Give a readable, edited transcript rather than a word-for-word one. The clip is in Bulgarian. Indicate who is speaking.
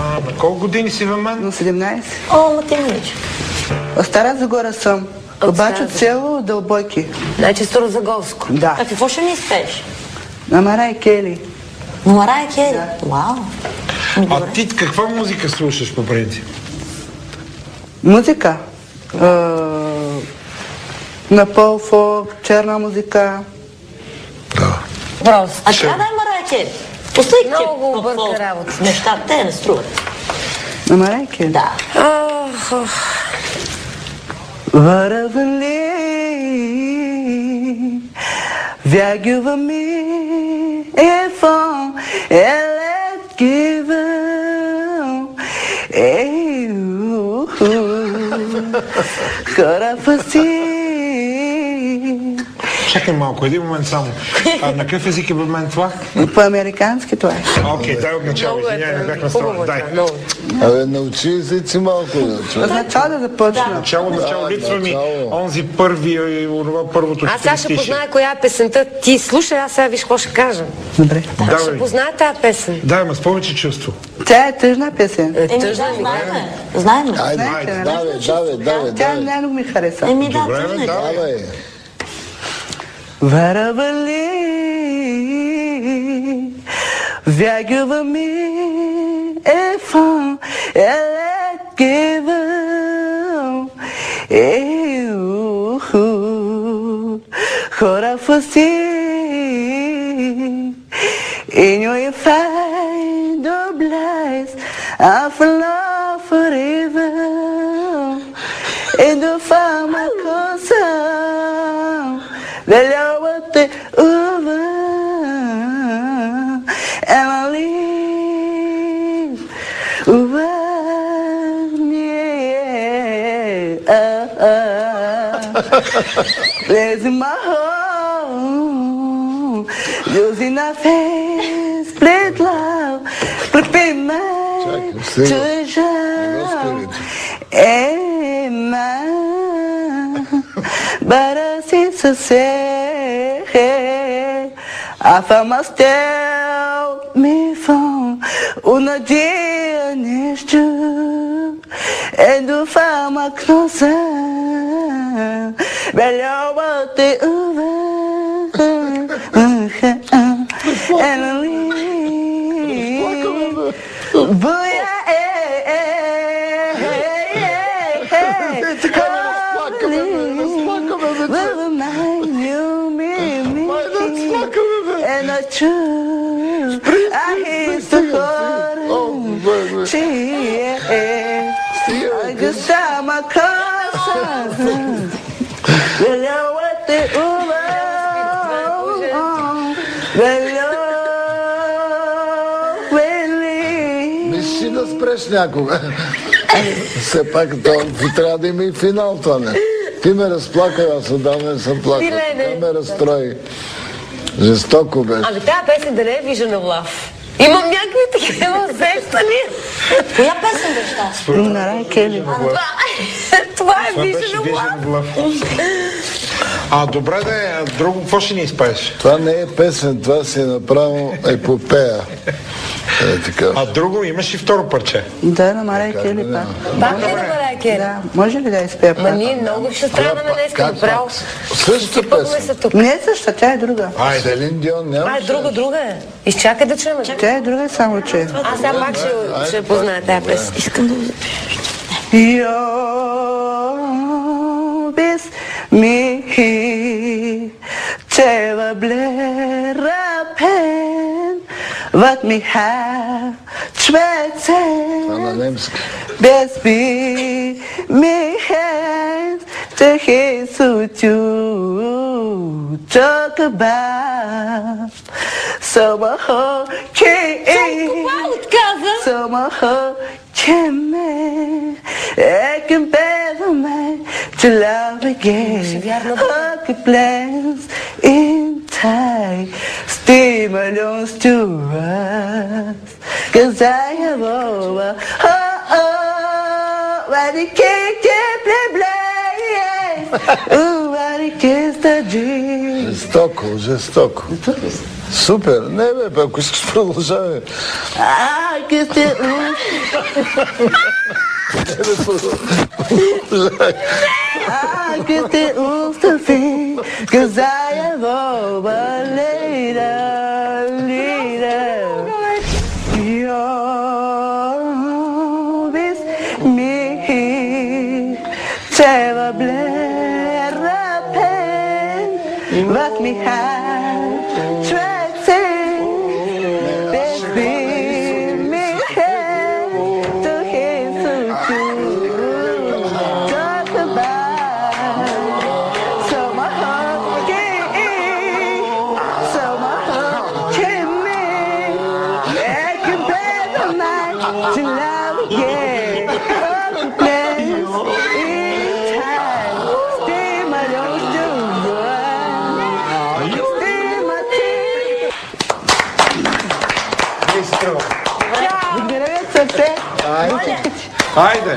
Speaker 1: На колко години си в мен?
Speaker 2: На 17.
Speaker 3: О, ма те миличо.
Speaker 2: В Стара Загора съм. Обаче от село Дълбоки.
Speaker 3: Значи Старозагорско.
Speaker 2: Да.
Speaker 3: А какво ще ни изпееш?
Speaker 2: На Марай Кели.
Speaker 3: На Марая Кери? Вау.
Speaker 1: А ти каква музика слушаш по принцип?
Speaker 2: Музика. На по-фолк, черна музика.
Speaker 1: Да.
Speaker 3: Просто. А трябва да е Марая Кери. Пустай ти
Speaker 4: Много бърза работа.
Speaker 3: нещата, те не струват.
Speaker 2: На Марай Кели?
Speaker 3: Да.
Speaker 2: Вървали, вягюва ми е фон, елет гивъл, хора фаси.
Speaker 1: Чакай малко, един момент само. На какъв език е в мен това?
Speaker 2: По-американски това е.
Speaker 1: Окей, дай от начало, извинявай, не бях на страна. Дай.
Speaker 5: Абе, научи езици малко.
Speaker 2: От начало да започна.
Speaker 1: Начало, липсва ми онзи първи, онова първото
Speaker 4: Аз сега ще позная коя е песента. Ти слушай, аз сега виж какво ще кажа.
Speaker 2: Добре.
Speaker 4: Аз ще позная тази песен.
Speaker 1: Дай, ма с повече чувство.
Speaker 2: Тя е тъжна песен.
Speaker 4: Тъжна ли?
Speaker 3: Знаем.
Speaker 5: Айде, давай.
Speaker 2: Тя много ми хареса.
Speaker 3: Еми да,
Speaker 1: Добре,
Speaker 3: тъжна е.
Speaker 5: Давай.
Speaker 2: Вървали, вягюва ми е фон, елет гивъл, хора фаси, in your find the bliss, I feel love forever, in the farm I Velhava-te over and I leave over Blazing my home, using my face, split love, flipping my treasure, but I see to say, I found myself me from una dia neste and do fama closer, melhor bater and leave. Boia, and the truth I hate the water. I just saw my cousin. Will you what the
Speaker 5: Мислиш да спреш някога. Все пак ти трябва да има и финал това не. Ти ме разплака, аз отдавна не съм плакал. Така ме разстрои. Жестоко беше.
Speaker 4: Ами тази песен да не е Вижена Влав. Имам някакви такива усещания.
Speaker 3: Коя песен беше тази?
Speaker 2: На Марай Кели.
Speaker 4: Това е
Speaker 1: Това беше
Speaker 4: Вижена
Speaker 1: Вижена
Speaker 4: Влав.
Speaker 1: Влав. Добре да е, друго, какво ще ни изпееш?
Speaker 5: Това не е песен, това си е направо епопея.
Speaker 1: Друго, имаш и второ парче?
Speaker 2: Да, на Марай Кели пак.
Speaker 4: Пак ли на Марая Кери?
Speaker 2: Да, може ли да изпея пак?
Speaker 4: Ма ние много ще страдаме днеска, направо.
Speaker 5: Същата
Speaker 4: Сипахме се
Speaker 5: песен.
Speaker 4: тук.
Speaker 2: Не е съща, тя е друга.
Speaker 5: Селин Дион няма.
Speaker 4: Друга е. Изчакай да чуем.
Speaker 2: Тя е друга, само че.
Speaker 4: Аз сега пак ще позная тази песен.
Speaker 3: Искам да го запиеш.
Speaker 2: Bis mi teva blera pen vad mi här
Speaker 5: Това на немски.
Speaker 2: Без mi hands to his to talk about summer summer I can bear man to love again. Hockey plans in time, stimulants to us. 'Cause I have over. When the kick play. When the kiss the dream.
Speaker 5: Жестоко. Супер. Не бе, ако искаш продължавай.
Speaker 2: I kissed it. I get the oops to see, 'cause I am over later. You're with me, terribly rapid, let me have tracing, baby, me to him to talk about, so my heart can make a better night to love again. All the plans in time, stay my nose to run, stay my teeth.
Speaker 1: Бистро.
Speaker 2: Благодаря ви, сърце.
Speaker 1: Айде.